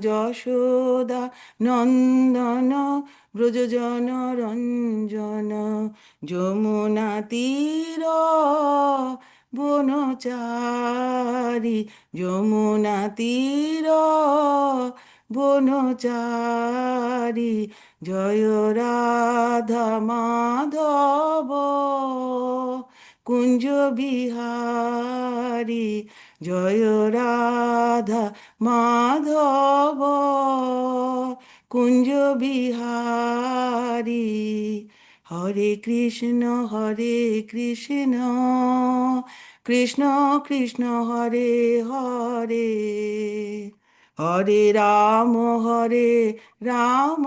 যশোদা নন্দন ব্রজজন রঞ্জন যমুনা তীর বনচারী যমুনা তীর বনচারী জয় রাধা মাধব কুঞ্জ বিহারী জয় রাধা মাধব কুঞ্জ বিহারী হরে কৃষ্ণ কৃষ্ণ কৃষ্ণ হরে হরে হরে রাম রাম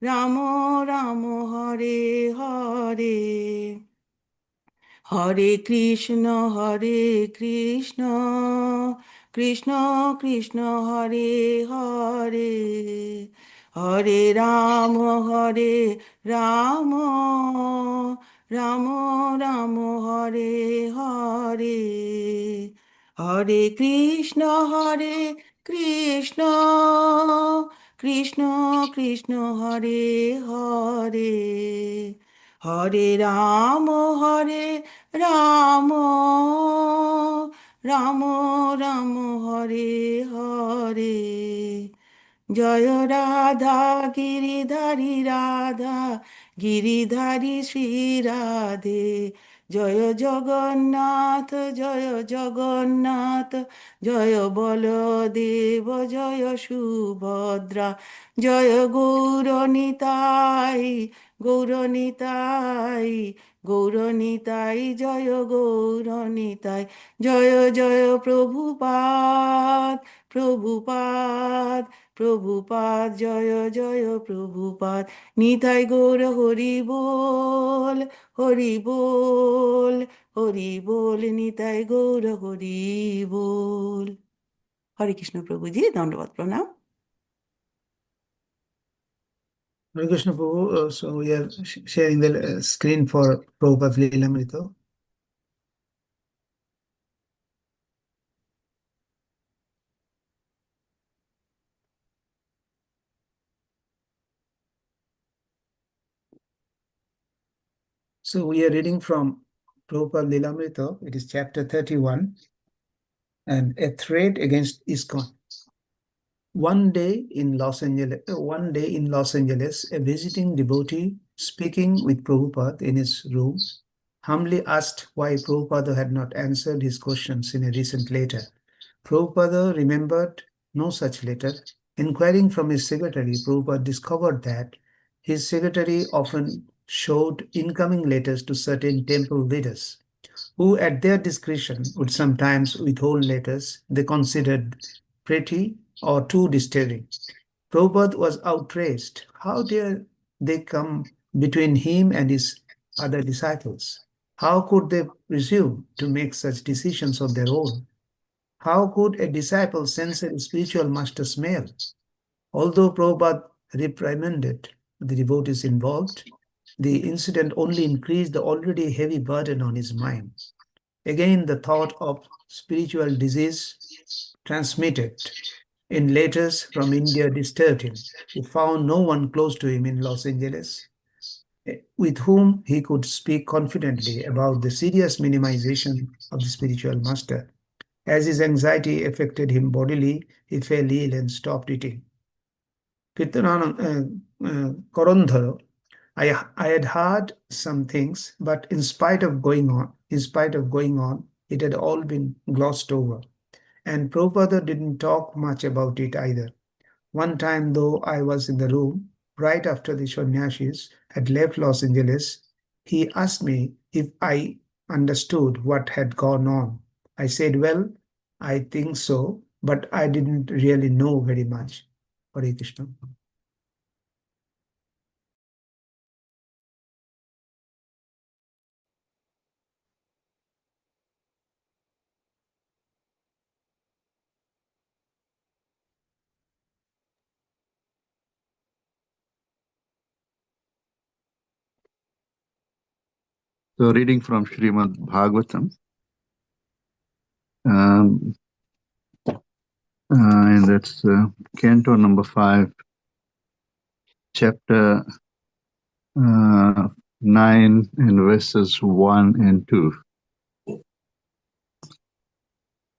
রাম রাম হরে হরে হরে কৃষ্ণ কৃষ্ণ কৃষ্ণ কৃষ্ণ হরে হরে হরে রাম রাম রাম রাম হরে হরে হরে কৃষ্ণ কৃষ্ণ কৃষ্ণ কৃষ্ণ হরে হরে হরে রাম রাম রাম রাম হরে হরে জয় রাধা গিরিধারী শ্রী রাধে জয় জগন্নাথ জয় বলদেব জয় সুভদ্রা জয় গৌরনিতাই জয় গৌরনিতাই জয় জয় প্রভুপাদ জয় জয় প্রভুপাদ নিতাই গৌর হরি বল নিতাই গৌর হরি বল। হরে কৃষ্ণ প্রভুজি, দণ্ডবত প্রণাম। Hare Krishna Prabhu, so we are sharing the screen for Prabhupada's Lilamrita. So we are reading from Prabhupada Lilamrita. It is chapter 31 and a threat against ISKCON. One day in Los Angeles, a visiting devotee speaking with Prabhupada in his room humbly asked why Prabhupada had not answered his questions in a recent letter. Prabhupada remembered no such letter. Inquiring from his secretary, Prabhupada discovered that his secretary often showed incoming letters to certain temple leaders, who at their discretion would sometimes withhold letters they considered pretty or too disturbing. Prabhupada was outraged. How dare they come between him and his other disciples? How could they presume to make such decisions of their own? How could a disciple censor a spiritual master's mail? Although Prabhupada reprimanded the devotees involved, the incident only increased the already heavy burden on his mind. Again, the thought of spiritual disease transmitted in letters from India disturbed him. He found no one close to him in Los Angeles with whom he could speak confidently about the serious minimization of the spiritual master. As his anxiety affected him bodily, he fell ill and stopped eating. Korondharo, I had heard some things, but in spite of going on, it had all been glossed over. And Prabhupada didn't talk much about it either. One time, though I was in the room, right after the sannyasis had left Los Angeles, he asked me if I understood what had gone on. I said, well, I think so, but I didn't really know very much. Hare Krishna. So reading from Srimad Bhagavatam, And that's Canto number 5, chapter 9, and verses 1 and 2.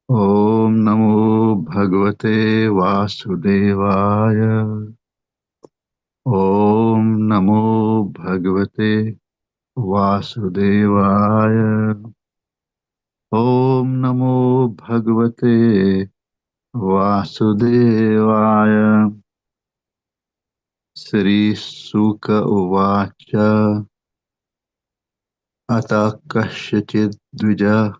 Om Namo Bhagavate Vasudevaya. Om Namo Bhagavate Vasudevaya. Om Namo Bhagavate Vasudevaya. Sri Suka Uvacha Ata Kasyachid Dvija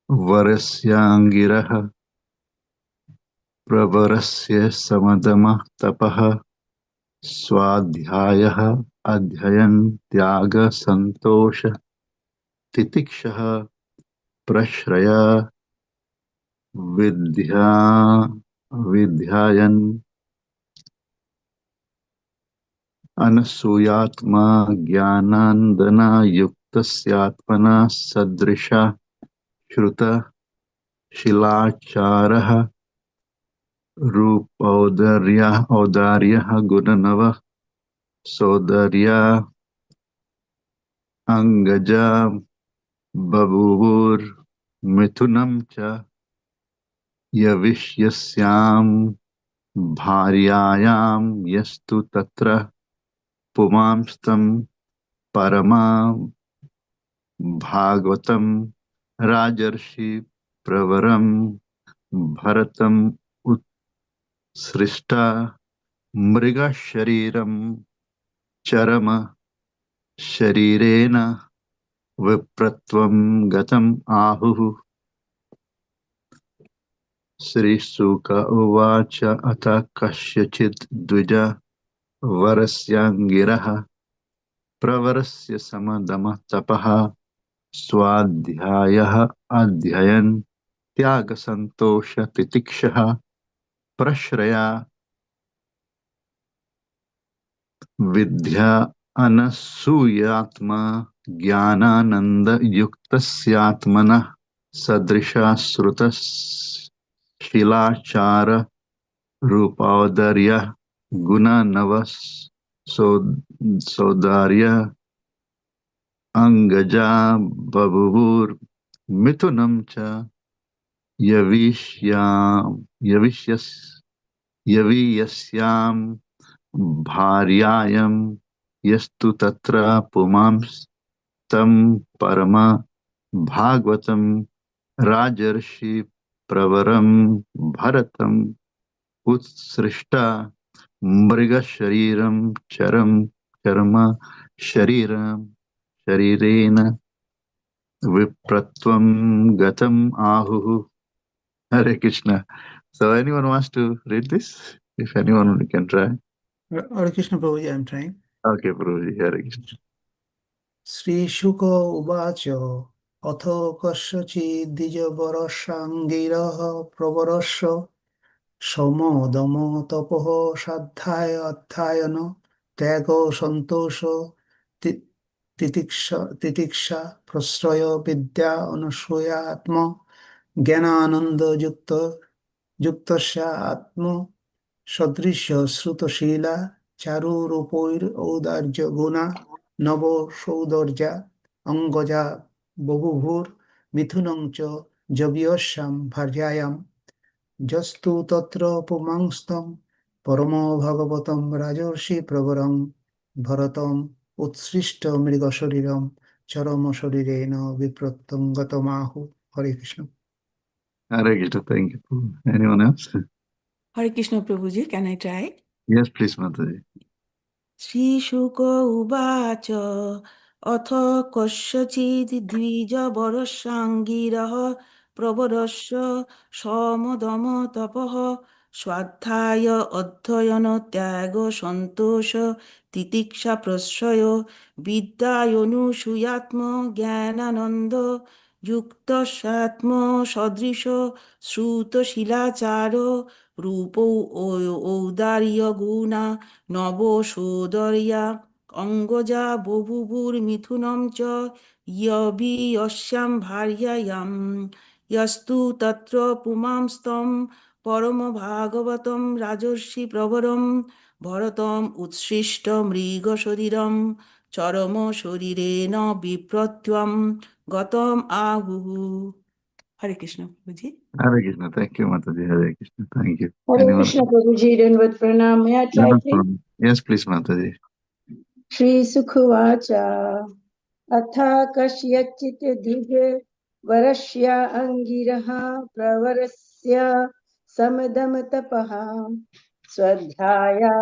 Varasyangira Pravarasya Samadama Tapaha Swadhyaya Adhyayan Tyaga Santosha Titikshaha Prashraya Vidya Vidyayan Anasuyatma Jnanandana Yuktasyatmana Sadrisha Shruta Shilacharaha Rupaudarya Audarya Gunanava Sodarya Angaja Babur Mithunam Cha Yavisyasyam Bharyayam Yastu Tatra Pumamstam Parama Bhagavatam Rajarshi Pravaram Bharatam Utsrishta Mriga Shariram Charama Sharirena Vipratvam Gatam Ahuhu. Sri Suka Uvacha Ata Kasyachit Dvija Varasyangiraha Pravarasya Samadama Tapaha Swadhyaya Adhyayan Tyaga Santosha Titikshaha Prashraya Vidya Anasuyatma Jnanananda Yuktasyatmana Sadrisha Srutas Shilachara Rupaudarya Guna Navas Sodarya Angaja Babur Mithunam Cha Yavishyas Yaviyasyam Bharyayam Yastu Tatra Pumams Tam Parama Bhagavatam Rajarshi Pravaram Bharatam Utsrishta Mriga Shariram Charam Charma Shariram Sharirena Vipratvam Gatam Ahuhu. Hare Krishna. So anyone wants to read this? If anyone, we can try. Hare Krishna Prabhuji, I'm trying. Okay, Prabhuji, Hare Krishna. Sri Shuko Uvacho Atho Kasyachi Dijavarasangiraha Pravarasya Samodamo Tapoho Sadhaya Adhyayana Tyago Santosho Titiksha Prasraya Vidya Anushuya Atma Jnanananda Yuktasya Atma Sadrisha Srutashila Charu Rupoir Audarja Guna Navo Sৌদর্যা Angaja Babubhur Mithunangcha Javyasham Bharyayam Jastu Tatra Pumangstam Paramo Bhagavatam Rajarshi Pravaram Bharatam Utsrishta Mrigasariram Charama Sharirena Viprattam Gatamahu. Hare Krishna. Hare Krishna, thank you. Anyone else? Hare Krishna Prabhuji, can I try? Yes, please, Mataji. श्रीशुक उवाच अथ कस्यचिद्विजवरसाङ्गिरः प्रवरस्य समदमतपः स्वाध्याय अध्ययनत्यागसन्तोष तितिक्षा प्रश्रय विद्यायनुसूयात्मज्ञानानन्द युक्तस्यात्मसदृश श्रुतशिलाचार रूपौ औदार्यगुणा নবসোদর্যা অঙ্গজা বভূবুর্মিথুনম চ যবিয়স্যাম ভার্যায়াম যস্তু তত্র পুমাংস্তম পরম ভাগবতম রাজর্ষি প্রবরম ভরতম উৎসৃষ্ট মৃগ শরীরম চরম শরীরেণ বিপ্রত্যম গতম আহুহু। হরে কৃষ্ণ বুঝি। Hare Krishna. Thank you, Mataji. Hare Krishna. Thank you. Hare Anyone? Krishna Prabhuji, Dandavat Pranam. May I Yeah, try, no please? problem. Yes, please, Mataji. Shri Sukhuvacha Atha Kashyachit Dvij Varashya Angiraha Pravarasya Samadam Tapaha Swadhyaya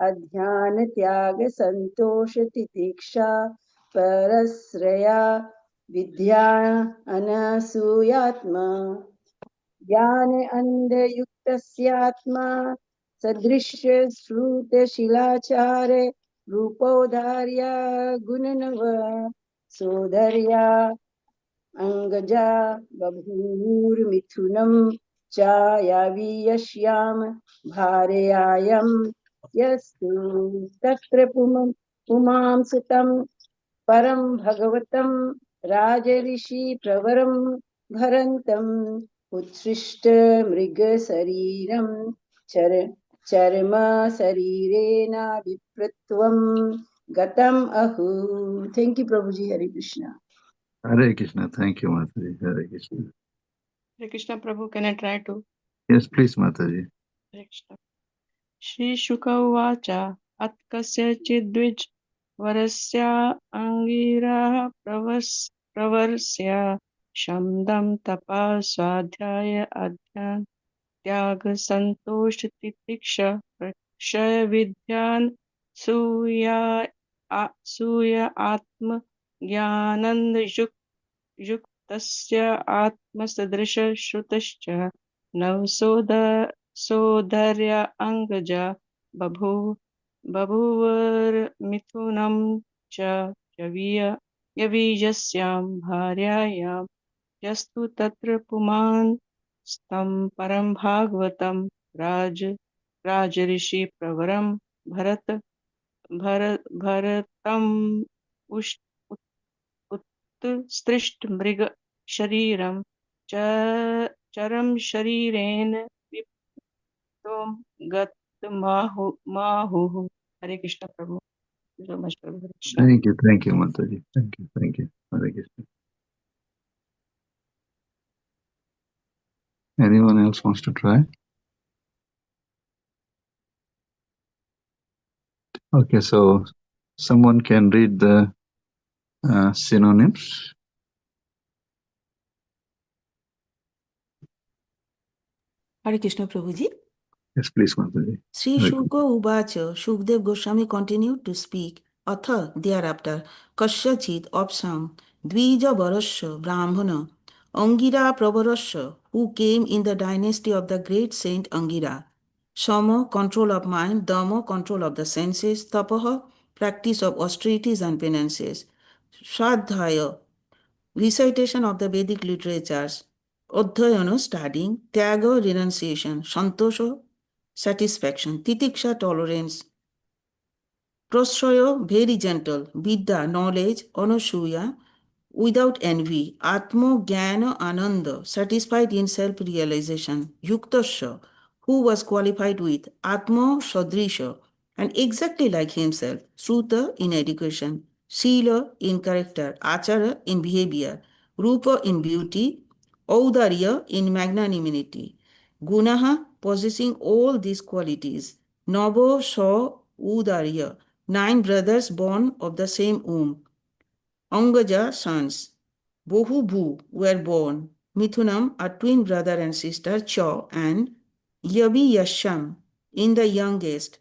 Adhyana Tyaga Santosha Titiksha Parasraya Vidya Anasuyatma ज्ञान अंध युक्तस्यात्मा सदृश्य श्रुत शिलाचार रूपोधार्य गुणनव सोदर्या अंगजा बभूर्मिथुनं चायावि यस्याम भार्यायं यस्तु तत्र पुमां सुतं परं भगवतं राजऋषि प्रवरं भरन्तम् उत्सृष्ट मृग शरीरं चर्म शरीरेण विप्रत्वं गतम अहु. Thank you, Prabhuji. Hare Krishna. Hare Krishna. Thank you, Mataji. Hare Krishna. Hare Krishna Prabhu, can I try to? Yes, please, Mataji. Hare Krishna. Shri Shuka Uvacha Atkasya Chidvij Varasya Angira Pravarsya Shamdam Tapa Swadhyaya Adhyan Tyaga Santosh Titiksha Prakshaya Vidyan Suya Atma Jnanand युक्तस्य आत्मसदृश श्रुतश्च सोदर्य अङ्गजा बभूवर्मिथुनं च यवीयस्यां भार्यायां यस्तु तत्र पुमान् स्तं परं भागवतं राजऋषि प्रवरं भरतम् उत्सृष्ट मृग शरीरं चरम शरीरेण विप्तो गतमाहुः. हरे कृष्ण प्रभु. So much Prabhu. Hare Krishna. Thank you, Mataji. Thank you. Hare Krishna. Anyone else wants to try? Okay, so someone can read the synonyms. Hare Krishna প্রভুজি। Yes, please, Mataji. Sri Shuka Uvacha, Shukdev Goswami continued to speak. Atha, thereafter, Kasyachit of some, Dvija Varasya Brahmana, Angira Pravarasya, who came in the dynasty of the great saint Angira. Sama, control of mind, Dhamma, control of the senses, Tapaha, practice of austerities and penances, Shraddhaya, recitation of the Vedic literatures, Adhyayana, studying, Tyaga, renunciation, Santosha, satisfaction, Titiksha, tolerance, Prasraya, very gentle, Vidya, knowledge, Anasuya, without envy, Atma, Jnana, Ananda, satisfied in self-realization, Yuktasya, who was qualified with Atma Sadrisha, and exactly like himself, Sruta in education, Sila in character, Achara in behavior, Rupa in beauty, Audarya in magnanimity, Gunaha possessing all these qualities, Nava Sa Udarya, 9 brothers born of the same womb, Angaja sons, Bohubhu were born, Mithunam a twin brother and sister, Cha and Yavi Yasham in the youngest,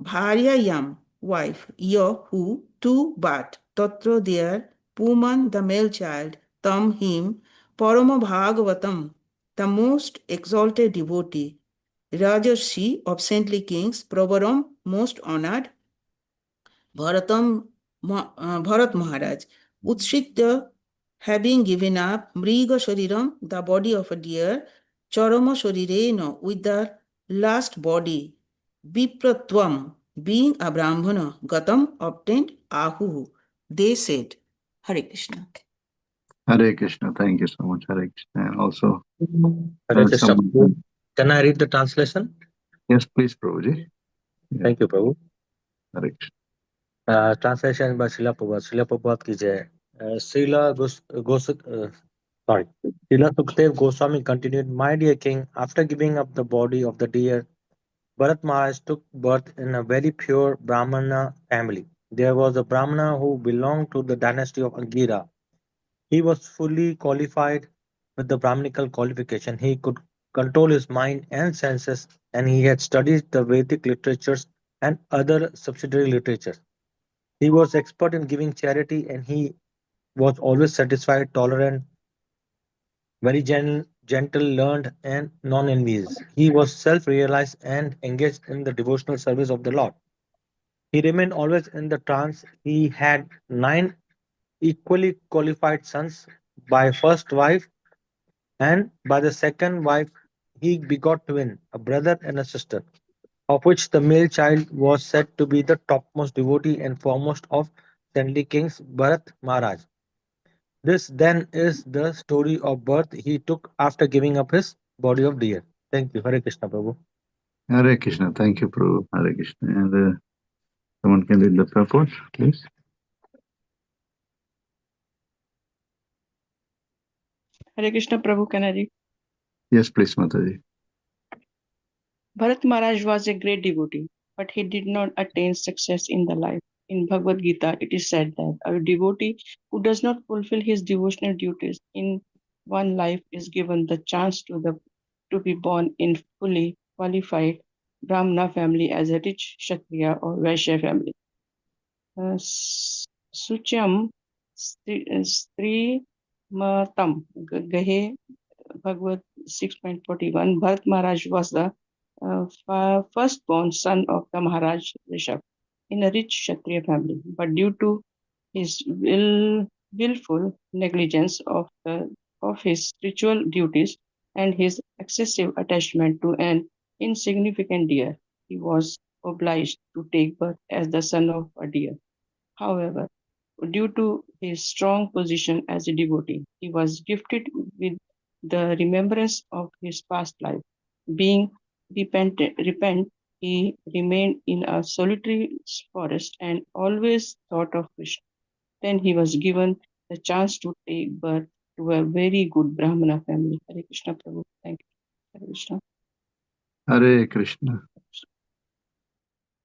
Bharyayam wife, Ya who, 2 but, Tatra there, Puman the male child, Tam him, Parama Bhagavatam the most exalted devotee, Rajarshi of saintly kings, Pravaram most honored, Bharat Maharaj, Utshikta, having given up, Mriga Shariram, the body of a deer, Charama Sharirena, with the last body, Vipratvam, being a Brahmana, Gatam, obtained Ahu. They said, Hare Krishna. Hare Krishna. Thank you so much, Hare Krishna. And also, Hare Krishna. someone Can I read the translation? Yes, please, Prabhuji. Yeah. Thank you, Prabhu. Hare Krishna. Translation by Srila Prabhupada. Srila Prabhupada ki jai. Srila Sukhdev Goswami continued, My dear king, after giving up the body of the deer, Bharat Maharaj took birth in a very pure Brahmana family. There was a Brahmana who belonged to the dynasty of Angira. He was fully qualified with the Brahminical qualification. He could control his mind and senses, and he had studied the Vedic literatures and other subsidiary literatures. He was expert in giving charity, and he was always satisfied, tolerant, very gentle, learned, and non-envious. He was self-realized and engaged in the devotional service of the Lord. He remained always in the trance. He had 9 equally qualified sons by first wife, and by the second wife he begot twin, a brother and a sister, of which the male child was said to be the topmost devotee and foremost of saintly kings, Bharat Maharaj. This then is the story of birth he took after giving up his body of deer. Thank you. Hare Krishna, Prabhu. Hare Krishna. Thank you, Prabhu. Hare Krishna. And someone can read the purport, please. Hare Krishna Prabhu, can I read? Yes, please, Mataji. Bharat Maharaj was a great devotee, but he did not attain success in the life. In Bhagavad Gita, it is said that a devotee who does not fulfill his devotional duties in one life is given the chance to be born in fully qualified Brahmana family as a rich Kshatriya or Vaishya family. Sucham Stri Matam Gahe Bhagavad 6.41. Bharat Maharaj was the firstborn son of the Maharaj Rishabh in a rich Kshatriya family, but due to his willful negligence of his spiritual duties and his excessive attachment to an insignificant deer, he was obliged to take birth as the son of a deer. However, due to his strong position as a devotee, he was gifted with the remembrance of his past life. Being repent, he remained in a solitary forest and always thought of Krishna. Then he was given the chance to take birth to a very good Brahmana family. Hare Krishna Prabhu. Thank you. Hare Krishna. Hare Krishna.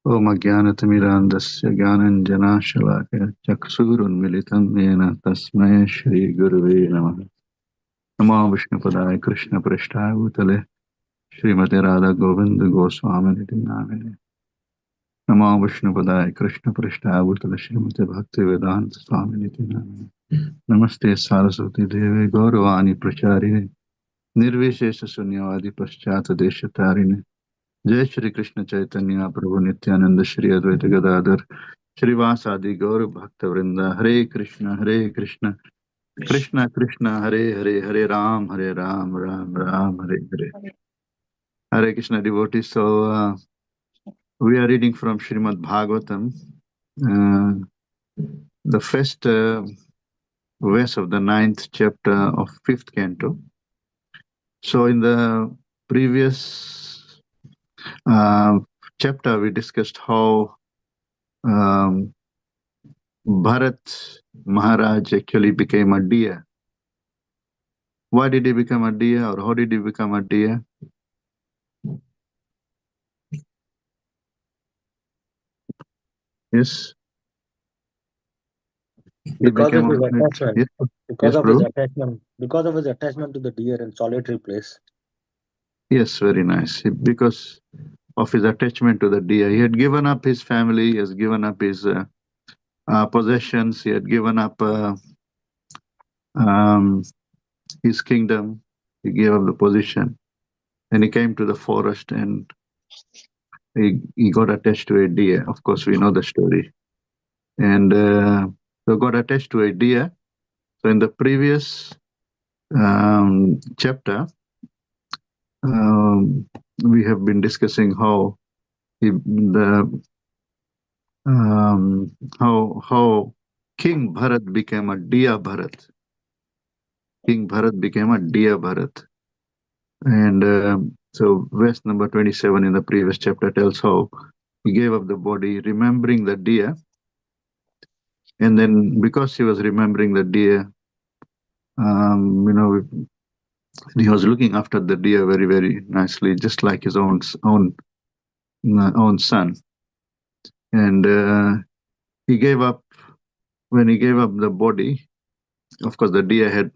Om Ajnanatimidandasya Jnananjanashalakaya Chaksurunmilitam Yena Tasmaya Shri Guruve Namaha. Namo Vishnupadaya Krishna Prasthaya Bhutale Srimati Radha Govinda Goswami Niti Namine. Namo Vishnupadaya Krishna Prasthaya Bhutale Srimati Bhakti Vedanta Swami Niti Namine. Namaste Saraswati Deve Gauravani Pracharine Nirvishesha Sunyavadi Paschata Deshatarine. Jai Shri Krishna Chaitanya Prabhu Nityananda Shri Advaita Gadadhar Srivasadi Gaur Bhakta Vrinda. Hare Krishna Krishna Krishna Hare Hare Hare Ram Ram Ram Hare Hare. Hare Krishna devotees. So we are reading from Srimad Bhagavatam, the first verse of the 9th chapter of 5th canto. So in the previous chapter we discussed how Bharat Maharaj actually became a deer. Why did he become a deer, or how did he become a deer? Yes. He Because of became his a attachment. yes, Because yes, of his bro. attachment. Because of his attachment to the deer in solitary place. Yes, very nice. Because of his attachment to the deer, he had given up his family, he has given up his possessions, he had given up um, his kingdom, he gave up the position, and he came to the forest and he got attached to a deer. Of course, we know the story. And so got attached to a deer. So in the previous chapter, we have been discussing how how King Bharat became a deer Bharat. King Bharat became a deer Bharat. And So verse number 27 in the previous chapter tells how he gave up the body, remembering the deer. And then because he was remembering the deer, he was looking after the deer very, very nicely, just like his own son. And he gave up, when he gave up the body, of course, the deer had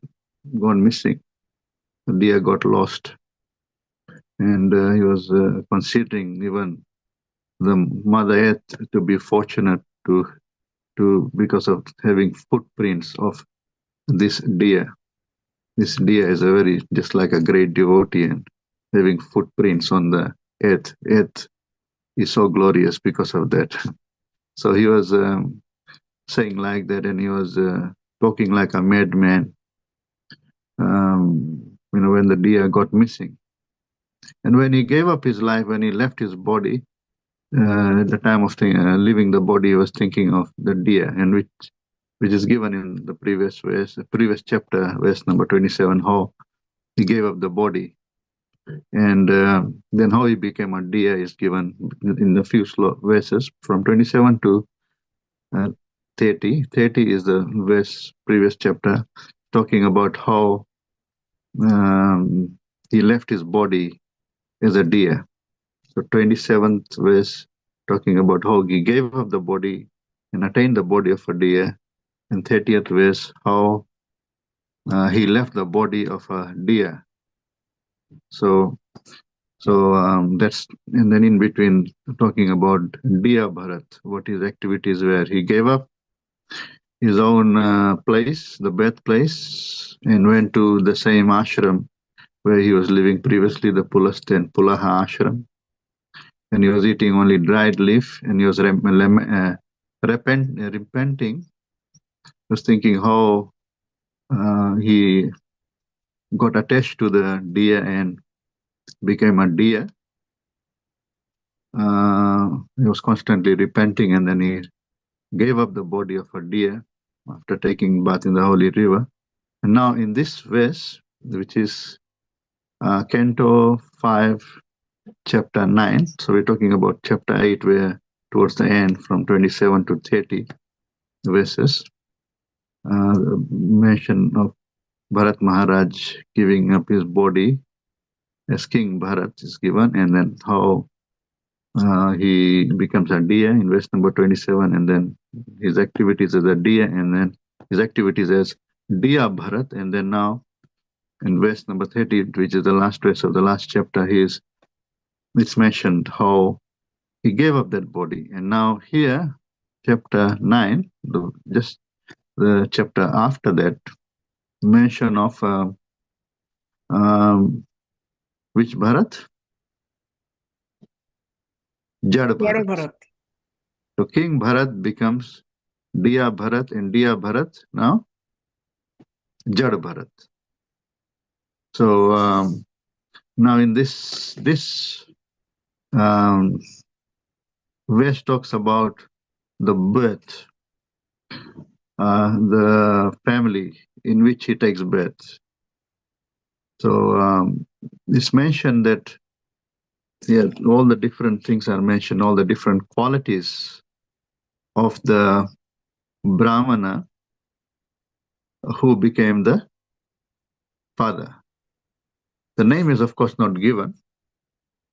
gone missing. The deer got lost. And he was considering even the Mother Earth to be fortunate to because of having footprints of this deer. This deer is a very, just like a great devotee, and having footprints on the earth. Earth is so glorious because of that. So he was saying like that, and he was talking like a madman. When the deer got missing, and when he gave up his life, when he left his body, at the time of leaving the body, he was thinking of the deer, and which is given in the previous verse, the previous chapter, verse number 27, how he gave up the body. And then how he became a deer is given in a few verses from 27 to 30. 30 is the verse, previous chapter, talking about how he left his body as a deer. So 27th verse talking about how he gave up the body and attained the body of a deer. And 30th verse how he left the body of a deer. So that's, and then in between talking about Deer Bharat, what his activities were. He gave up his own place, the birthplace, and went to the same ashram where he was living previously, the Pulastha and Pulaha ashram. And he was eating only dried leaf, and he was repenting. He was thinking how he got attached to the deer and became a deer. He was constantly repenting, and then he gave up the body of a deer after taking bath in the holy river. And now in this verse, which is Canto 5, chapter 9, so we're talking about chapter 8, where towards the end from 27 to 30 verses, mention of Bharat Maharaj giving up his body as King Bharat is given, and then how he becomes a deer in verse number 27, and then his activities as a deer, and then his activities as Diya Bharat, and then now in verse number 30, which is the last verse of the last chapter, it's mentioned how he gave up that body. And now here, chapter 9, just the chapter after that, mention of which Bharat? Jad Bharat. Bharat. So King Bharat becomes Diya Bharat, and Diya Bharat now Jad Bharat. So now in this verse talks about the birth, the family in which he takes birth. So it's mentioned that all the different things are mentioned, all the different qualities of the Brahmana who became the father. The name is of course not given,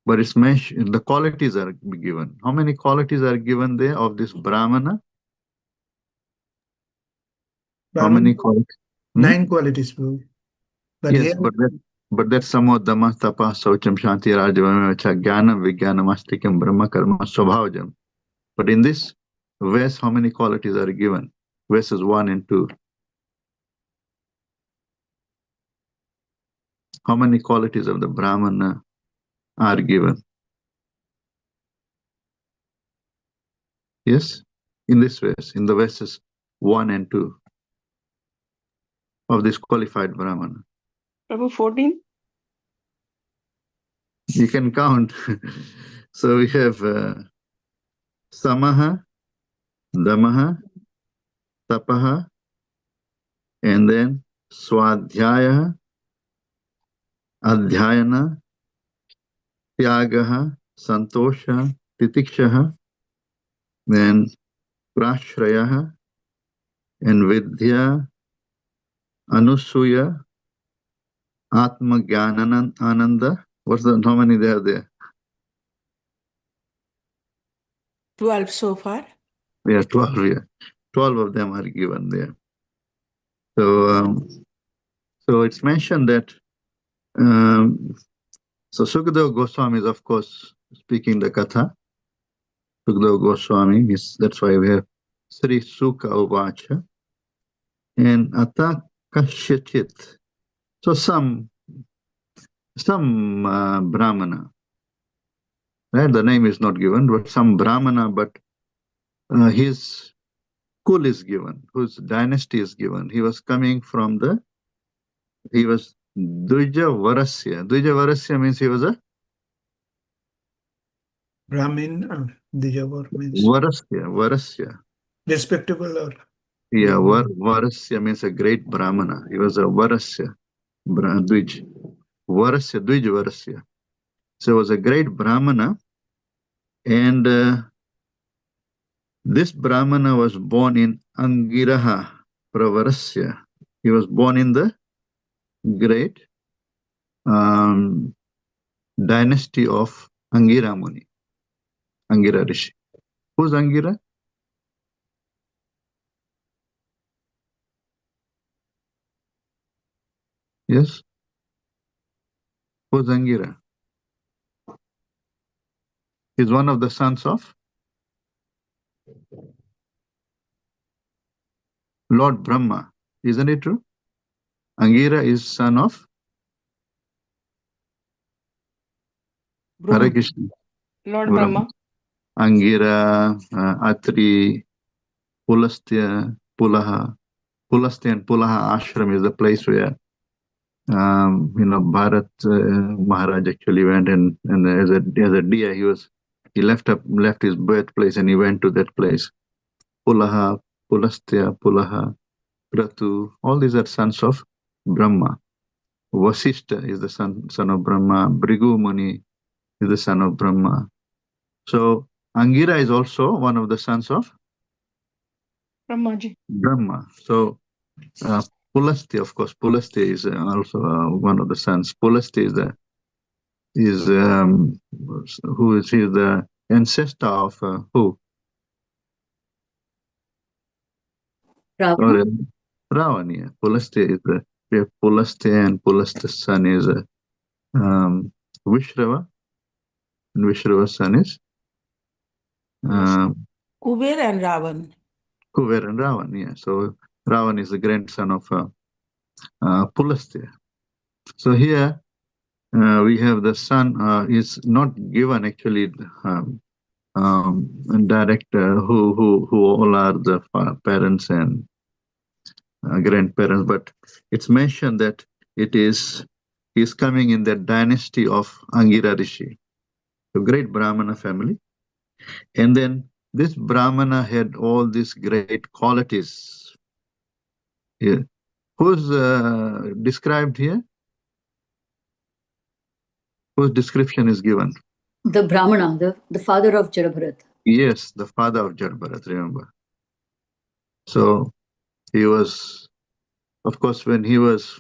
but it's mentioned, the qualities are given. How many qualities are given there of this Brahmana? How many qualities? 9 qualities, Prabhu. But Yes, here, but that's samod dhamma tapa saucham shanti rajavama cha jnanam vijnanam astikam brahma karma swabhavajam. But in this verse, how many qualities are given? Verses 1 and 2. How many qualities of the Brahmana are given? Yes, in this verse, in the verses 1 and 2 of this qualified Brahmana. Prabhu, 14? You can count. So we have samaha, damaha, tapaha, and then swadhyaya, adhyayana, Tyagaha, Santosha, Titikshaha, then Prashrayaha, and Vidya, Anusuya, Atma Ananda. What's the, how many there are there? 12 so far. Yeah, 12, yeah. 12 of them are given there. So it's mentioned that so Sukadeva Goswami is, of course, speaking the Katha. Sukadeva Goswami is, that's why we have Sri Sukha Uvacha and Ata Kashyachit. So some Brahmana, right? The name is not given, but some Brahmana, but his kul is given, whose dynasty is given. He was coming from he was Dvija Varasya. Dvija Varasya means he was a Brahmin, Dijavar means Varasya. respectable or Yeah, good. Varasya means a great Brahmana. He was a Varasya, Dvij. Varasya, Dvij Varasya. So he was a great Brahmana, and this Brahmana was born in Angiraha Pravarasya. He was born in the great dynasty of Angira Muni, Angira Rishi. Who's Angira? Yes? Who's Angira? He's one of the sons of Lord Brahma. Isn't it true? Angira is son of Hare Brahma. Krishna. Lord Brahma. Brahma. Angira, Atri, Pulastya, Pulaha. Pulastya and Pulaha ashram is the place where Bharat Maharaj actually went, and as a deer he left his birthplace and he went to that place. Pulaha, Pulastya, Pulaha, Kratu, all these are sons of Brahma. Vasishta is the son of Brahma. Bhrigu Muni is the son of Brahma. So Angira is also one of the sons of Brahmaji. Brahma. So Pulastya, of course, Pulastya is also one of the sons. Pulastya is he is the ancestor of who? Ravana. Or Ravana. Yeah. Pulastya is we have Pulastya, and Pulastya's son is Vishrava, and Vishrava's son is Kuber and Ravan. Kuber and Ravan. Yeah. So Ravan is the grandson of Pulastya. So here we have the son is not given actually direct who all are the parents and grandparents, but it's mentioned that he's coming in the dynasty of Angira Rishi, a great Brahmana family. And then this Brahmana had all these great qualities. Here. Who's described here? Whose description is given? The Brahmana, the father of Jarabharat. Yes, the father of Jarabharat, remember. So he was, of course, when he was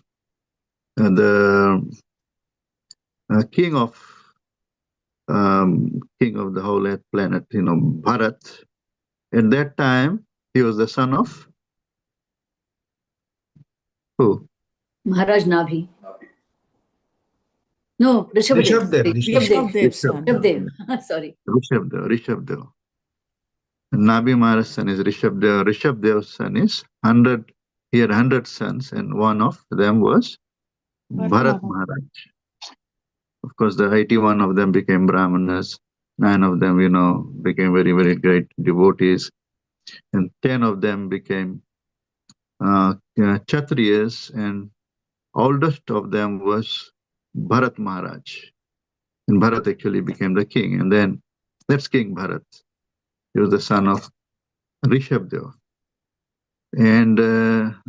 the king of the whole earth planet, Bharat. At that time, he was the son of who? Maharaj Nabhi. No, Rishabhadev. Rishabdev. Rishabdev's son. Rishabdev. Sorry. Rishabdev. Nabi Maharaj's son is Rishabdev. Rishabdev's son is 100. He had 100 sons, and one of them was Bharat Maharaj. Of course, the 81 of them became Brahmanas. 9 of them, became very, very great devotees. And 10 of them became Kshatriyas, and oldest of them was Bharat Maharaj. And Bharat actually became the king. And then that's King Bharat. He was the son of Rishabdev. And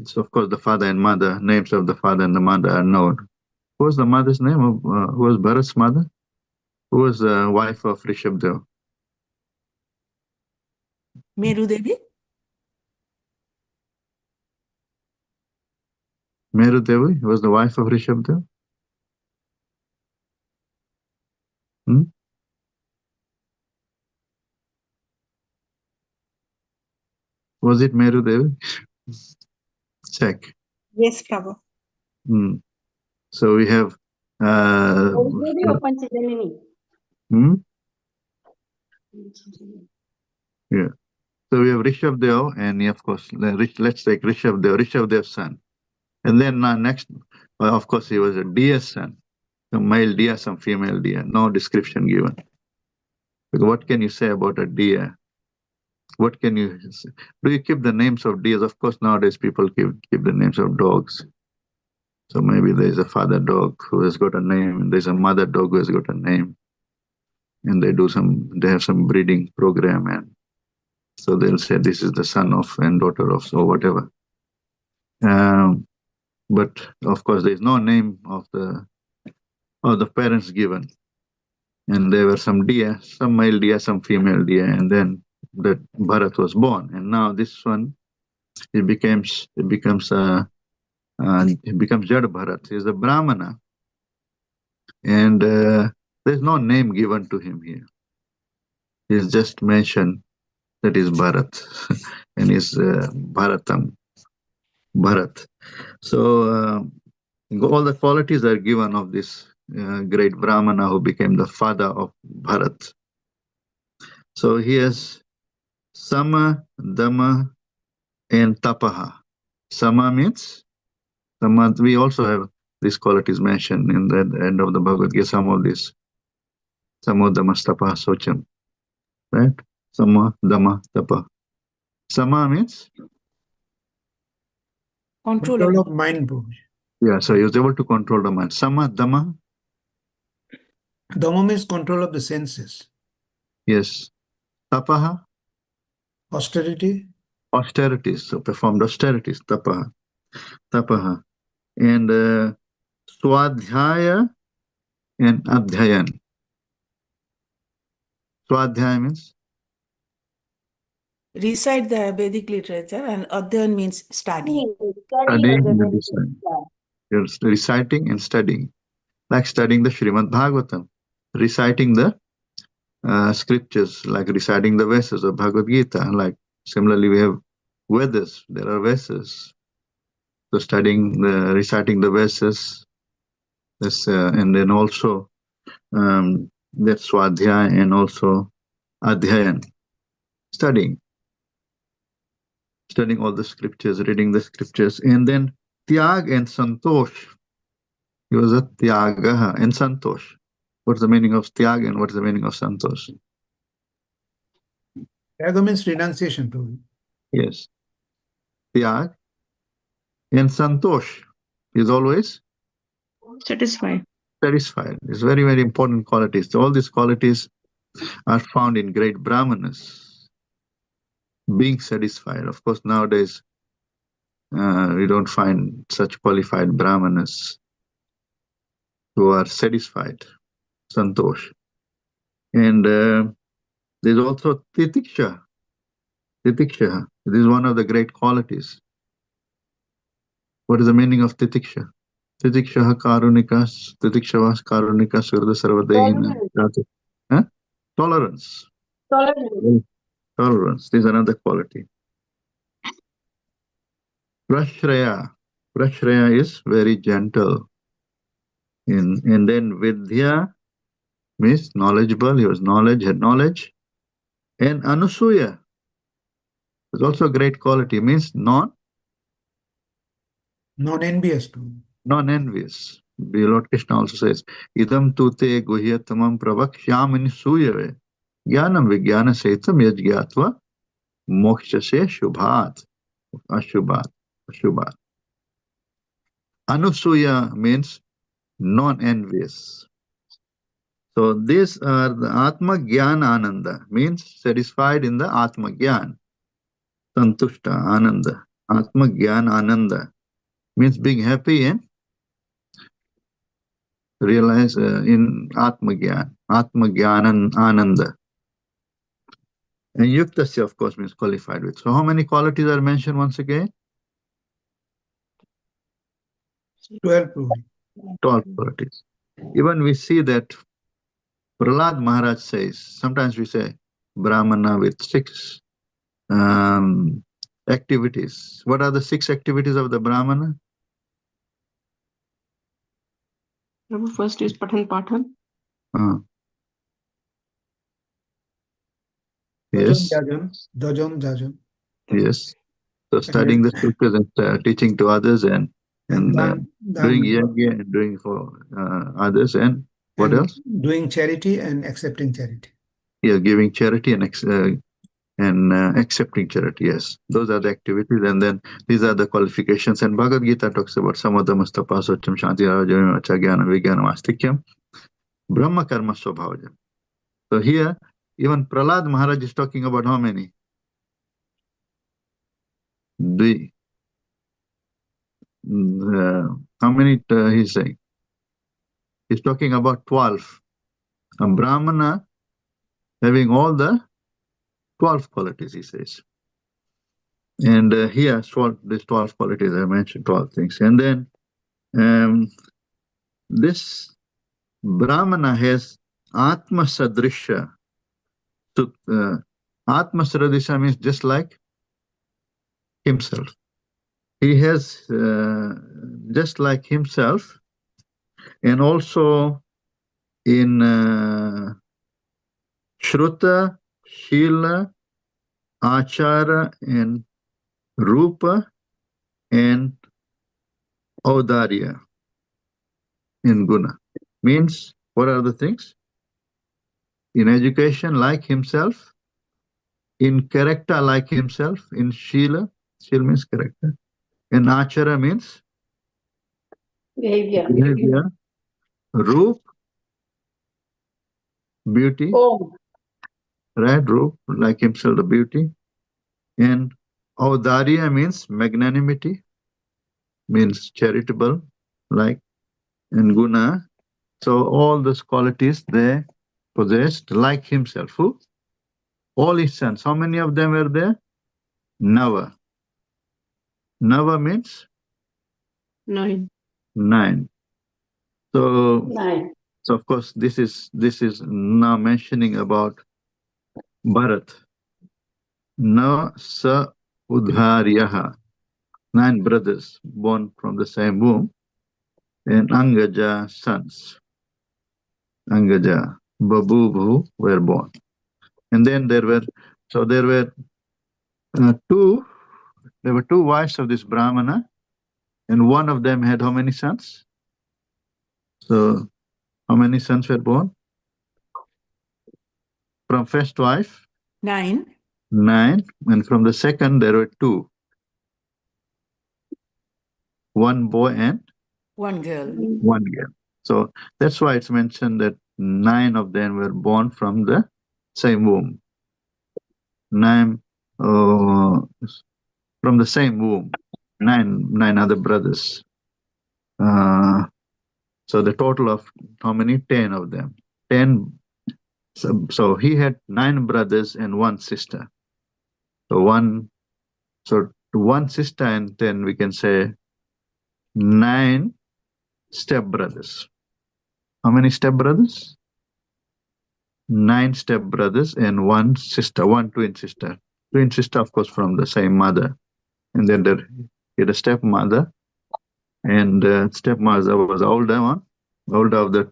so, of course, the father and mother, names of the father and the mother are known. What was the mother's name? Who was Bharat's mother? Who was the wife of Rishabdev? Meru Devi? Meru Devi was the wife of Rishabdev? Hmm? Was it Meru Devi? Check. Yes, Prabhu. Hmm. So we have Vaidehi or Panchajanini? hmm? Yeah. So we have Rishabdev, and of course, let's take Rishabdev's son. And then next, of course, he was a deer's son. Some male deer, some female deer. No description given. But what can you say about a deer? What can you say? Do you keep the names of deers? Of course, nowadays people keep the names of dogs. So maybe there's a father dog who has got a name, and there's a mother dog who has got a name, and they have some breeding program, and so they'll say this is the son of and daughter of, so whatever. But of course, there is no name of the parents given, and there were some deer, some male deer, some female deer, and then that Bharat was born, and now this one he becomes Jad Bharat. He is a Brahmana, and there's no name given to him here. He is just mentioned that is Bharat, and is Bharatam, Bharat. So all the qualities are given of this great Brahmana who became the father of Bharat. So he has Sama, Dama, and Tapaha. Sama means, we also have these qualities mentioned in the end of the Bhagavad Gita, some of these. Sama, Dama, Tapaha, Socham. Right? Sama, Dama, Tapa. Sama means? Control of mind, Prabhu. Yeah, so he was able to control the mind. Sama, Dama? Dama means control of the senses. Yes. Tapaha? Austerity. Austerities. So performed austerities. Tapaha. Tapaha. And Swadhyaya and Adhyayan. Swadhyaya means? Recite the Vedic literature, and Adhyan means study. Studying and reciting. You're reciting and studying. Like studying the Srimad Bhagavatam. Reciting the scriptures, like reciting the verses of Bhagavad Gita. Like similarly, we have Vedas. There are verses. So reciting the verses. And then also that's Swadhyaya and also Adhyayan. Studying all the scriptures, reading the scriptures, and then Tyag and Santosh. He was a Tyagaha and Santosh. What's the meaning of Tyag and what's the meaning of Santosh? Tyaga means renunciation, Prabhu. Yes. Tyag and Santosh is always Satisfied. satisfied. It's very, very important qualities. So all these qualities are found in great Brahmanas. Being satisfied. Of course, nowadays we don't find such qualified Brahmanas who are satisfied, Santosh. And there's also Titiksha. Titiksha. This is one of the great qualities. What is the meaning of Titiksha? Titiksha Karunikas, Titikshava Karunikas Surda Sarvadehina. Tolerance. Tolerance. This is another quality. Prashraya. Prashraya is very gentle. And then Vidya means knowledgeable. He was had knowledge. And Anusuya is also a great quality. Means non-envious. Non-envious. Lord Krishna also says, Idam tute guhyatamam pravakshyamini suyave jnanam vijnana setam yajgyatva mokshase shubhat. Ashubhat. Anusuya means non-envious. So these are the Atma Gyan Ananda, means satisfied in the Atma Gyan. Santushta Ananda. Atma Gyan Ananda means being happy in realize in Atmagyan, Atmagyanan Ananda. And Yuktasya, of course, means qualified with. So how many qualities are mentioned once again? 12 Prabhuji. 12 qualities. Even we see that Prahlad Maharaj says, sometimes we say Brahmana with 6 activities. What are the 6 activities of the Brahmana? Prabhu, first is Pathan Pathan. Dajan, Yes, Jajan. Dajan, Jajan. yes. So And studying the scriptures and teaching to others and Dan, doing Dan, yajna and doing for others, and what and else? doing charity and accepting charity. Yeah, giving charity and accepting charity. Yes, those are the activities, and then these are the qualifications. And Bhagavad Gita talks about samadha mustapa socham shanti rajam achagyana vijnana mastikyam brahma karma swabhavajam. So here, even Prahlad Maharaj is talking about how many? How many he's saying? He's talking about 12. A Brahmana having all the 12 qualities, he says. And he has 12, these 12 qualities, I mentioned 12 things. And then this Brahmana has Atma Sadrisha. So, Atma Sadrisha means just like himself. He has just like himself, and also in Shruta, Shila, Achara, and Rupa, and Audarya in Guna. Means, what are the things? In education, like himself. In character, like himself. In Shila, Shila means character. In Achara means Behavior. behavior. Roop, beauty. Oh, Right? Roop, like himself, the beauty. And Audarya means magnanimity, means charitable, like in Guna. So all those qualities they possessed like himself. Who? All his sons. How many of them were there? Nava. Nava means 9. 9. So, 9. so of course, this is now mentioning about Bharat. Na sa udharyaha. 9 brothers born from the same womb, and Angaja sons. Angaja, Babubhu were born. And then there were two wives of this Brahmana, and one of them had how many sons? So how many sons were born? From first wife? 9. 9. And from the second, there were 2. One boy and 1 girl. 1 girl. So that's why it's mentioned that 9 of them were born from the same womb. 9 from the same womb. 9 other brothers. So the total of how many? 10 of them. 10. So he had 9 brothers and 1 sister. So one sister, and then we can say 9 stepbrothers. How many stepbrothers? 9 stepbrothers and 1 sister, 1 twin sister. Twin sister, of course, from the same mother. And then there he had a stepmother, and stepmother was older of the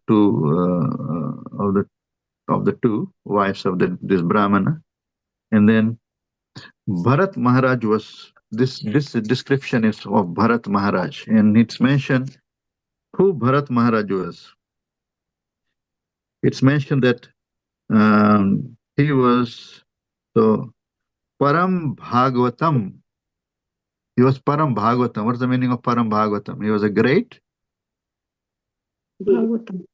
two wives of this Brahmana. And then Bharat Maharaj was this description is of Bharat Maharaj, and it's mentioned who Bharat Maharaj was. It's mentioned that he was so Param Bhagavatam. He was Param Bhagavatam. What's the meaning of Param Bhagavatam? He was a great Bhagavatam.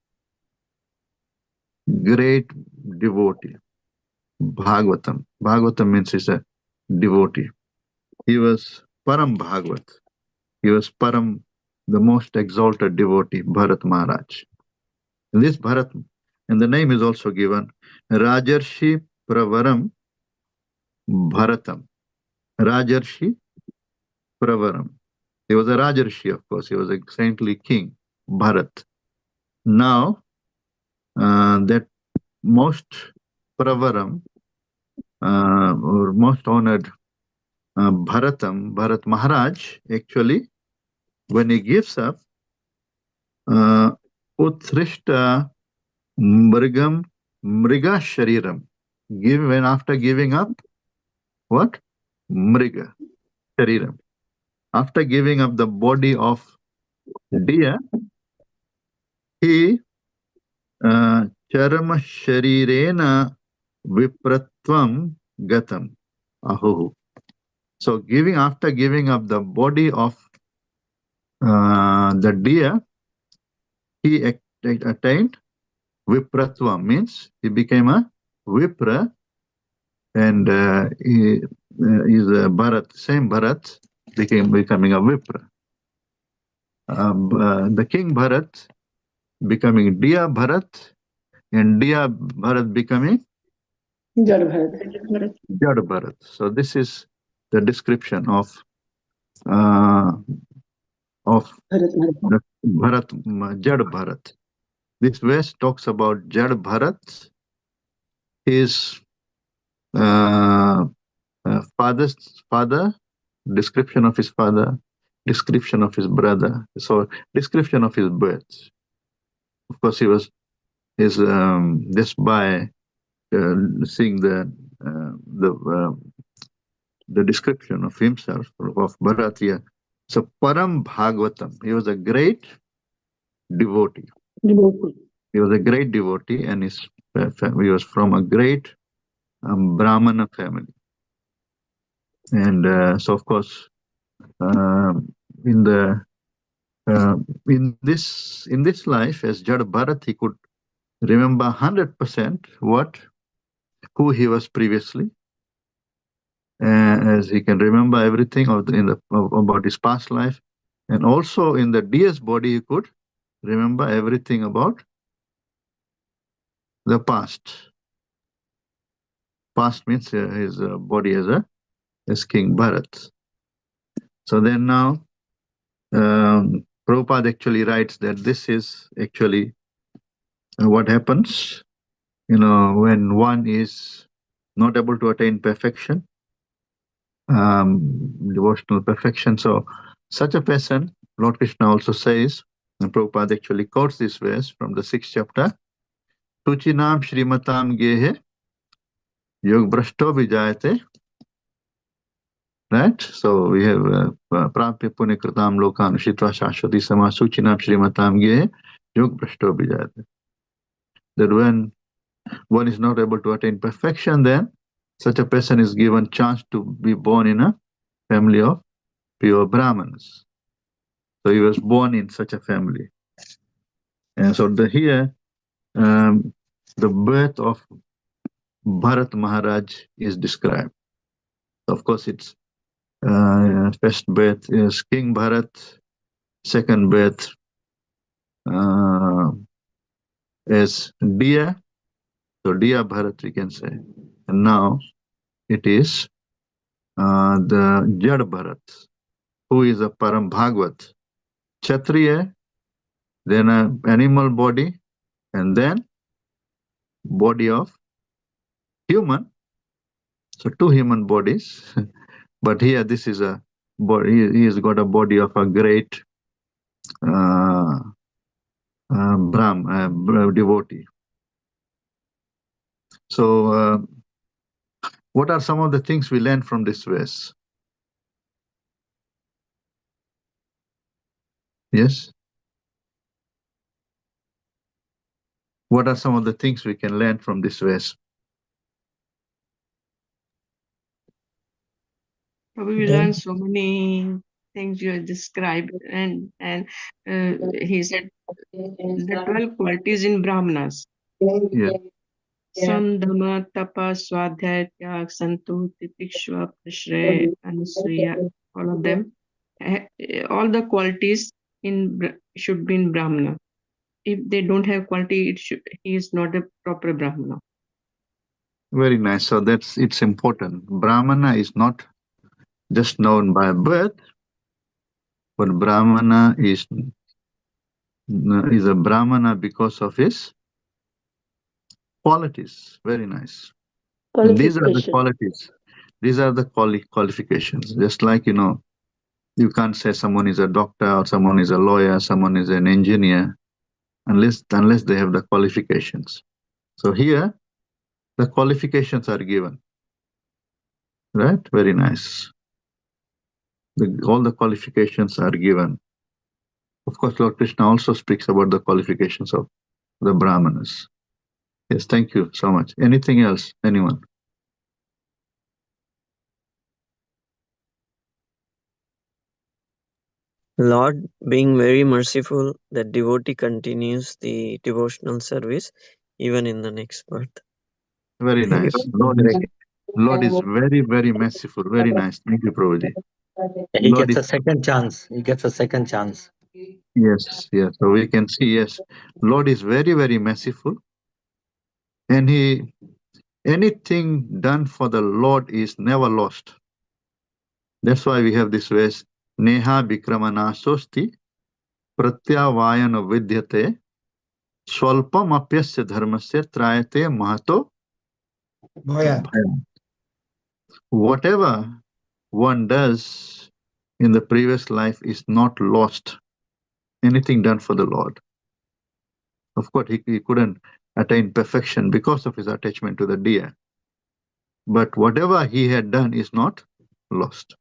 devotee. Bhagavatam. Bhagavatam means he's a devotee. He was Param Bhagavat. He was Param, the most exalted devotee, Bharat Maharaj. And this Bharat, and the name is also given Rajarshi Pravaram Bharatam. Rajarshi Pravaram. He was a Rajarshi, of course. He was a saintly king, Bharat. Now, that most Pravaram, or most honored Bharat Maharaj, actually, when he gives up, Utrishta Mrigam Mriga Shariram. When after giving up, what? Mriga Shariram. After giving up the body of deer, he Charama Sharirena Vipratvam Gatam. Ahu. So after giving up the body of the deer, he attained Vipratvam, means he became a Vipra, and he is a Bharat, same Bharat, becoming a Vipra. The king Bharat becoming Dia Bharat, and Dia Bharat becoming Jad Bharat. Jad Bharat. So this is the description of Bharat, Jad Bharat. This verse talks about Jad Bharat, his father's father, description of his father, description of his brother, so description of his birth. Of course, he was just by seeing the description of himself of Bharat here. So Param Bhagavatam, he was a great devotee. He was a great devotee, and he was from a great Brahmana family. And so, of course, in this life, as Jad Bharat, he could remember 100% who he was previously, as he can remember everything about his past life, and also in the deer's body, he could remember everything about the past. Past means his body as King Bharat. So then now, Prabhupada actually writes that this is actually what happens, when one is not able to attain perfection, devotional perfection. So such a person, Lord Krishna also says, and Prabhupada actually quotes this verse from the 6th chapter, Tuchinam Shrimatam Gehe Yog Brashto Vijayate. Right? So we have Prapya Punikritam Lokan Shitva Shashwati Sama Suchinam Shrimatam Gehe Yog Brashto Vijayate. That when one is not able to attain perfection, then such a person is given chance to be born in a family of pure Brahmins. So he was born in such a family. And so here, the birth of Bharat Maharaj is described. Of course, its first birth is King Bharat, second birth is Dia, so Dia Bharat we can say. And now it is the Jad Bharat, who is a Param Bhagavat, Kshatriya, then an animal body, and then body of human. So two human bodies. But here this is a body, he has got a body of a great devotee. So what are some of the things we learn from this verse? Yes? What are some of the things we can learn from this verse? We learn so many things you have described, and he said the 12 qualities in Brahmanas. Yeah. Sandama, Tapa, Swadhyaya, Tyak, Santu, Titikshva, Prashraya, Anasuya, all of them. All the qualities should be in Brahmana. if they don't have quality, he is not a proper Brahmana. Very nice. So it's important. Brahmana is not just known by birth, but Brahmana is a Brahmana because of his qualities. Very nice. And these are the Qualification. qualities. These are the qualifications. Just like, you can't say someone is a doctor or someone is a lawyer, someone is an engineer, unless they have the qualifications. So here, the qualifications are given. Right? Very nice. All the qualifications are given. Of course, Lord Krishna also speaks about the qualifications of the Brahmanas. Yes, thank you so much. Anything else? Anyone? Lord, being very merciful, the devotee continues the devotional service even in the next birth. Very Thank you. nice. Lord is very, very merciful. Very nice. Thank you, Prabhuji. He Lord gets is, a second chance. He gets a second chance. yes, yes. So we can see, yes, Lord is very, very merciful. And anything done for the Lord is never lost. That's why we have this verse, Neha Vikramana Sosti Pratyavayana Vidyate Swalpam Apyasya Dharmasya Trayate Mahato Bhoya. Bhayam. Whatever one does in the previous life is not lost. Anything done for the Lord. Of course, he couldn't attain perfection because of his attachment to the deer. But whatever he had done is not lost.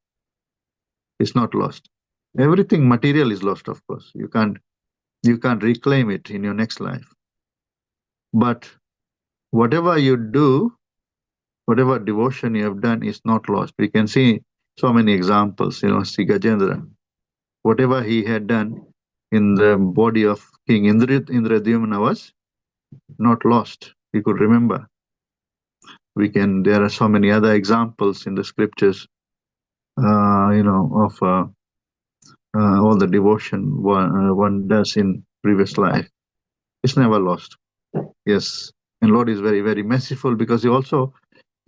It's not lost. Everything material is lost, of course. You can't reclaim it in your next life. But whatever you do, whatever devotion you have done is not lost. We can see so many examples, Sri Gajendra. Whatever he had done in the body of King Indradyumna was not lost. He could remember. There are so many other examples in the scriptures, of all the devotion one does in previous life. It's never lost. Yes. And Lord is very, very merciful because he also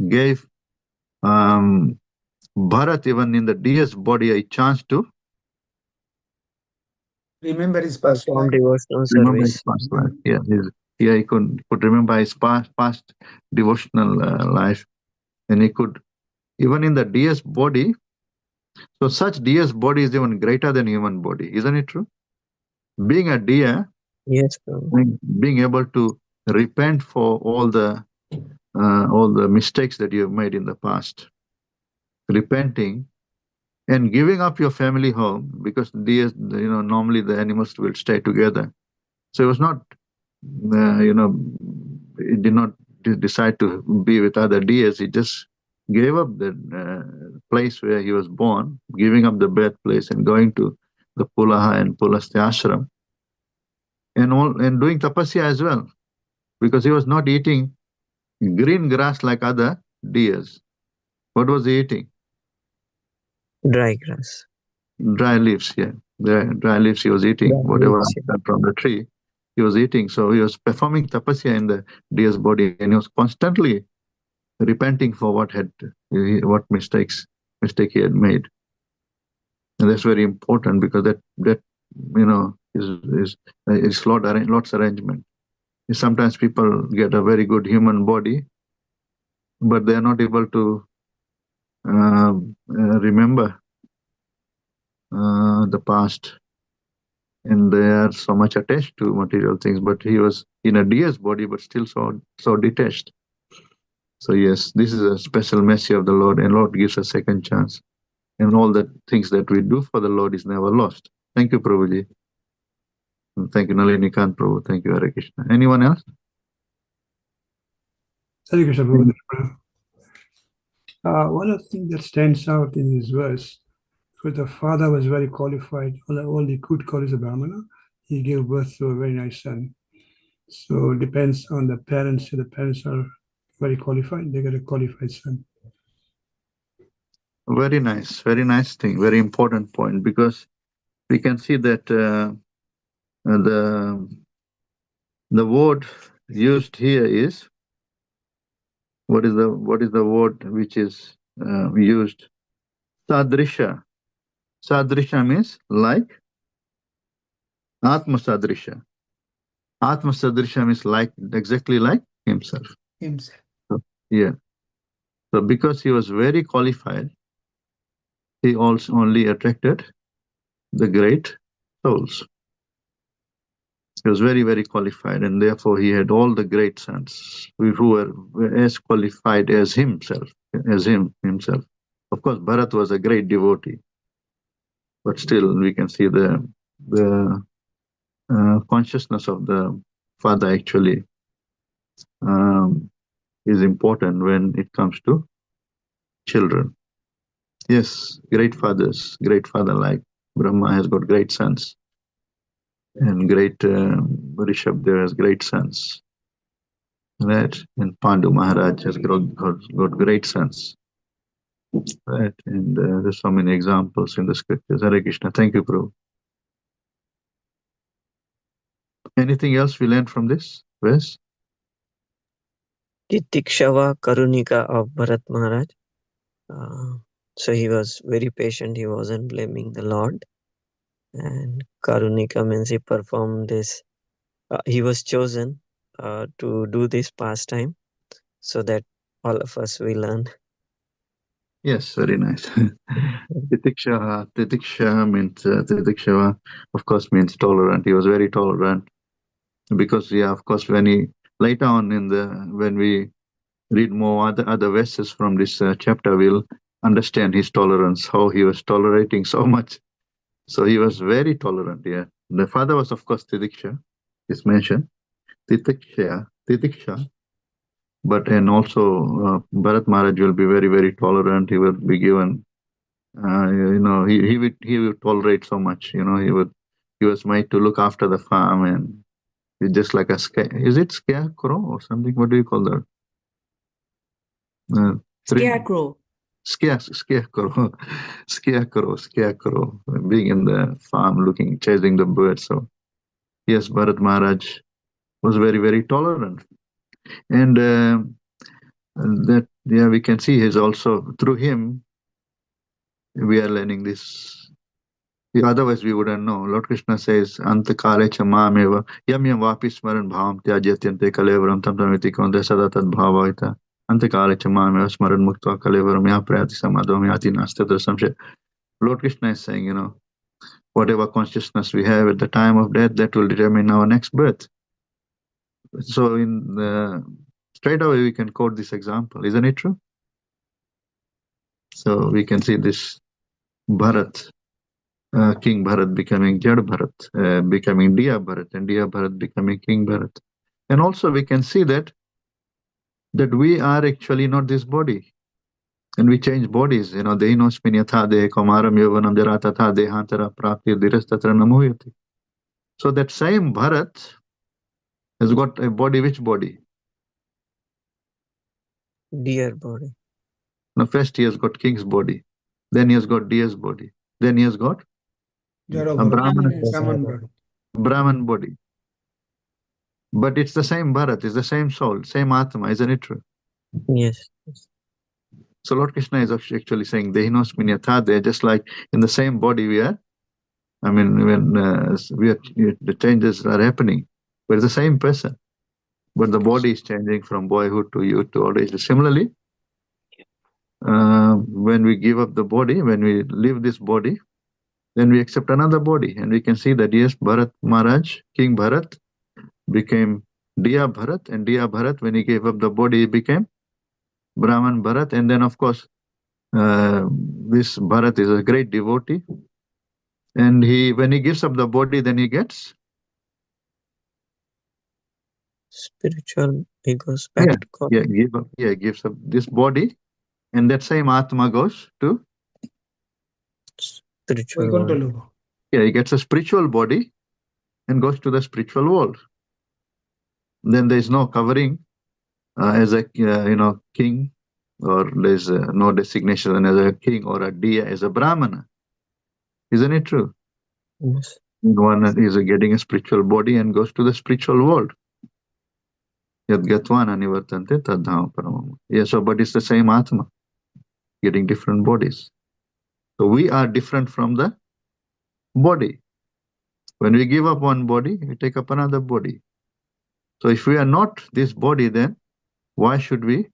gave Bharat, even in the deer's body, a chance to Remember his past Perform life. devotional remember his service. past life. Yeah, he could remember his past devotional life, and he could, even in the deer's body. So such deer's body is even greater than human body, isn't it true? Being a deer, Yes, Prabhu. being able to repent for all the mistakes that you have made in the past, repenting and giving up your family home, because deer, normally the animals will stay together. So it was not, it did not decide to be with other deers. He just gave up the place where he was born, giving up the birthplace and going to the Pulaha and Pulasthya ashram, and doing tapasya as well, because he was not eating green grass like other deers. What was he eating? Dry grass. Dry leaves, yeah. Dry leaves he was eating, Dry whatever leaves, yeah. from the tree he was eating. So he was performing tapasya in the deer's body, and he was constantly repenting for what mistake he had made. And that's very important, because that is Lord's arrangement. Sometimes people get a very good human body, but they are not able to remember the past, and they are so much attached to material things. But he was in a deer's body, but still so detached. So yes, this is a special mercy of the Lord, and Lord gives a second chance. And all the things that we do for the Lord is never lost. Thank you, Prabhuji. And thank you, Nalini Kant Prabhu. Thank you, Hare Krishna. Anyone else? Hare Krishna, Prabhu. One of the things that stands out in this verse, because the father was very qualified, all the good qualities of Brahmana, he gave birth to a very nice son. So it depends on the parents. If the parents are very qualified, they get a qualified son. Very nice thing, very important point, because we can see that the The word used here is, what is the word which is used? Sadrisha. Sadrisha means like. Atma Sadrisha. Atma Sadrisha means like, exactly like himself. Himself. So, yeah. So because he was very qualified, he also only attracted the great souls. He was very, very qualified, and therefore he had all the great sons who were as qualified as himself, himself. Of course, Bharat was a great devotee, but still we can see the consciousness of the father actually is important when it comes to children. Yes, great fathers, great father like Brahma has got great sons, and great Rishabh has great sons. Right, and Pandu Maharaj has got great sons. Right, and there's so many examples in the scriptures. Hare Krishna. Thank you, Prabhu. Anything else we learned from this verse? Titikshava Karunika of Bharat Maharaj. So he was very patient. He wasn't blaming the Lord. And Karunika means he performed this. He was chosen to do this pastime so that all of us will learn. Yes, very nice. Titiksha means Titikshava, of course, means tolerant. He was very tolerant because, yeah, of course, when he later on when we read more other verses from this chapter, we'll understand his tolerance, how he was tolerating so much. So he was very tolerant. Yeah, the father was, of course, Titiksha. It's mentioned Titiksha, but and also Bharat Maharaj will be very, very tolerant. He will be given. He would tolerate so much. He was made to look after the farm, and he's just like a is it scarecrow or something? What do you call that? Scarecrow. Scarecrow, scarecrow, being in the farm, chasing the birds. So yes, Bharat Maharaj was very, very tolerant, and that we can see he's also through him we are learning this. Otherwise, we wouldn't know. Lord Krishna says, Antakale cha mameva yam yam vapi smaran bhavam tyajatyante kalevaram tam tamiti konde sada tad bhavaita. Antakale cha mameva smaran mukta kalevaram ya prayati samadham yati nastatra samshay. Lord Krishna is saying, whatever consciousness we have at the time of death, that will determine our next birth. So straight away we can quote this example, isn't it true? So we can see this Bharat, King Bharat becoming Jad Bharat, becoming Diya Bharat, and Diya Bharat becoming King Bharat. And also we can see that we are actually not this body. And we change bodies, Dehinosmin yatha dehe kaumaram yovanam jaratata dehantara prapti dirastatra namoyati. So that same Bharat has got a body, which body? Dear body. Now first he has got king's body, then he has got Diya's body, then he has got a Brahman body. But it's the same Bharat, it's the same soul, same Atma, isn't it true? Yes. So Lord Krishna is actually saying, Dehinosmin yatha, they're just like in the same body we are. I mean, when the changes are happening, but it's the same person. But the body is changing from boyhood to youth to old age. Similarly, when we give up the body, when we leave this body, then we accept another body. And we can see that, yes, Bharat Maharaj, King Bharat, became Diya Bharat, and Diya Bharat, when he gave up the body, he became Brahman Bharat. And then, of course, this Bharat is a great devotee. And when he gives up the body, then he gets spiritual. He goes back to God. Gives up this body, and that same Atma goes to spiritual world. Yeah, he gets a spiritual body and goes to the spiritual world. Then there is no covering as a king, or there's no designation as a king or a Diya as a Brahmana. Isn't it true? Yes. One is getting a spiritual body and goes to the spiritual world. Yad gatvana nivartante tadhama paramam. Yes, so, but it's the same Atma, getting different bodies. So we are different from the body. When we give up one body, we take up another body. So if we are not this body, then why should we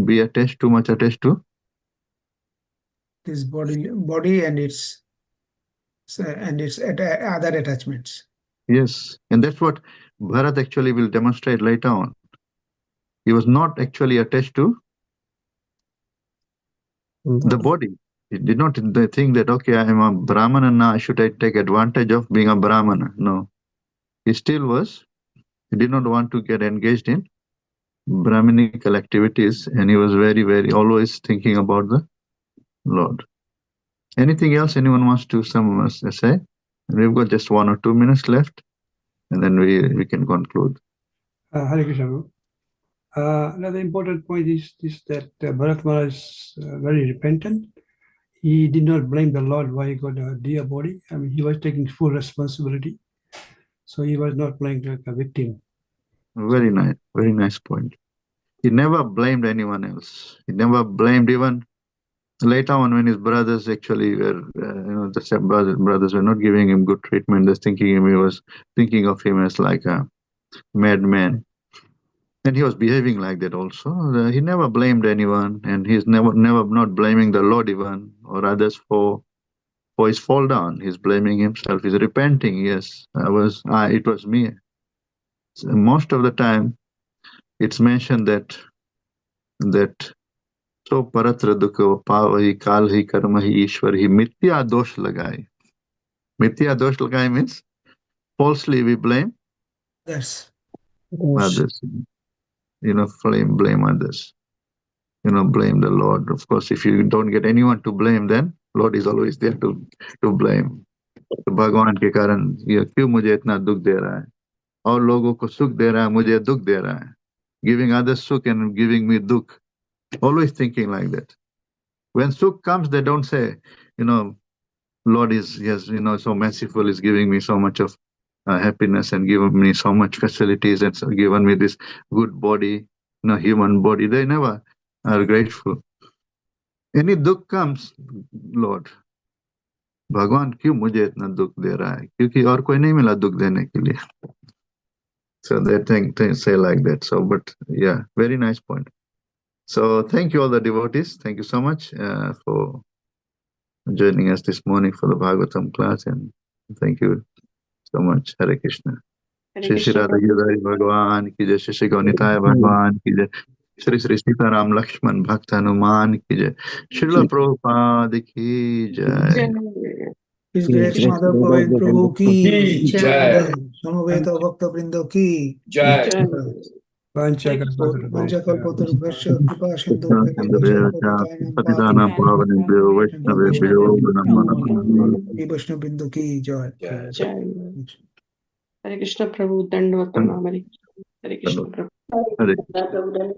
be attached, too much attached to? This body and its other attachments. Yes, and that's what Bharat actually will demonstrate later on. He was not actually attached to the body. He did not think that, okay, I am a Brahmana now, I should take advantage of being a Brahmana. No, he still was. He did not want to get engaged in Brahminical activities, and he was very, very always thinking about the Lord. Anything else anyone wants to say? We've got just 1 or 2 minutes left, and then we can conclude. Hare Krishna. Guru. Another important point is that Bharat Maharaj is very repentant. He did not blame the Lord why he got a dear body. I mean, he was taking full responsibility. So he was not playing like a victim. Very nice point. He never blamed anyone else. He never blamed, even later on when his brothers actually were, the brothers were not giving him good treatment. They're he was thinking of him as like a madman. And he was behaving like that also. He never blamed anyone, and he's never not blaming the Lord even or others for his fall down. He's blaming himself. He's repenting. Yes, it was me. So most of the time, it's mentioned that so paratra dukha pavahi kalhi karmahi ishwar hi mithya dosh lagai. Mithya dosh lagai means falsely we blame Yes. others. Blame others. Blame the Lord. Of course, if you don't get anyone to blame, then Lord is always there to blame. तो भगवान के कारण ये क्यों मुझे इतना दुख दे रहा है, और लोगों को सुख दे रहा है, मुझे दुख दे रहा है. Giving others sukh and giving me dukh. Always thinking like that. When sukh comes, they don't say, Lord is so merciful, is giving me so much of happiness and given me so much facilities and so given me this good body, human body. They never are grateful. Any dukh comes, Lord, भगवान क्यों मुझे इतना दुख दे रहा है, क्योंकि और कोई नहीं मिला दुख देने के लिए. So they say like that. So, but yeah, very nice point. So thank you all the devotees. Thank you so much for joining us this morning for the Bhagavatam class, and thank you so much. Hare Krishna. Hare Shri Shri Krishna, Radha Gidari Bhagwan ki jai, Shri Shri Gaunitaya Bhagwan ki jai, Shri Shri Sitaram Lakshman Bhakta Hanuman ki jai, Srila Prabhupada ki jai. Jai. His Grace Madhav Govind Prabhu ki Jai. Samaveta Bhakta Vrinda ki Jai. Vanchakalpatarubhasya Kripa Sindhu Patitanam Pavanebhyo Vaishnavebhyo Namo Namaha. Vaishnav Bindu ki joy. Jai. Hare Krishna Prabhu, Dandavad Pranam. Hare Krishna Prabhu. Hare Prabhu.